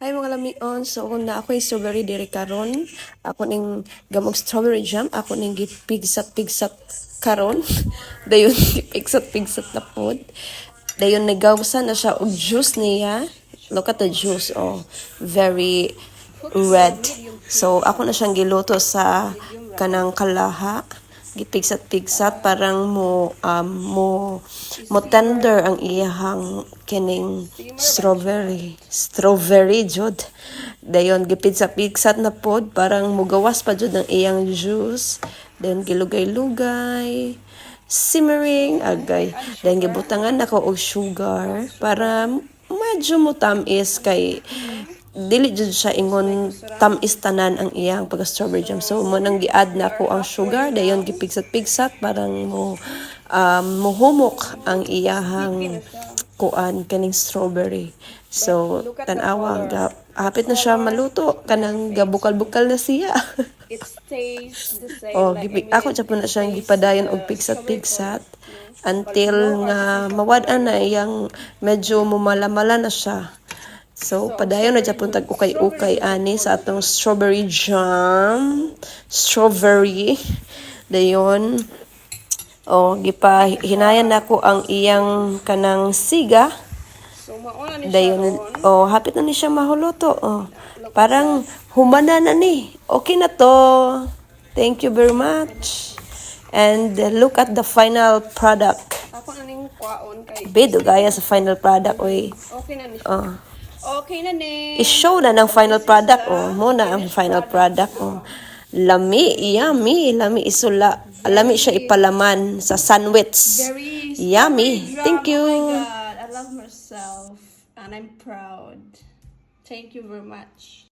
Hi mga lamion, so na ako yung strawberry diri karon. Ako ning gamog strawberry jam, ako ning gipigsat-pigsat karon. Dayon gipigsat-pigsat na pod. Dayon nagawsa na siya og juice niya. Look at the juice, oh, very red. So ako na siyang giluto sa kanang kalaha. Gipigsat-pigsat parang mo tender ang iyahang kining strawberry jud. Dayon gipigsa-pigsat na pod parang mugawas pa jud ang iyang juice. Then gilugay-lugay, simmering agay. Then gibutangan nako og sugar para medyo mo tamis kay dili jud siya ingon tamis tanan ang iyang pagka strawberry jam. So mo nang gi-add na ko ang sugar dayon gipigsat-pigsat parang mohumok ang iyahang kuan kaning strawberry. So tan-awa hapit na siya maluto kanang gabukal-bukal na siya. It stays the same. Oh, ako like, siya po na siyang gipadayon og pigsat-pigsat until nga mawad-an na iyang medyo mumalamala na siya. So, padayon na dyan po tag-ukay-ukay ani sa atong strawberry jam. Strawberry. Dayon. Oh, hinayan na ko ang iyang kanang siga. So, mauna ni siya Dayon, ron. oh, hapit na ni siya mahuluto. Oh, parang humana na ni. Okay na to. Thank you very much. And look at the final product. Ako na ning kwaon kay. Bedo gaya sa final product, oy. Okay na ni siya. Oh. Okay na ni. I-show na ng final product, oh. Muna ang final product, oh. Lami, yummy. Lami isula. Lami siya ipalaman sa sandwich. Very Yummy. strawberry Thank jam. you. Oh my God, I love myself and I'm proud. Thank you very much.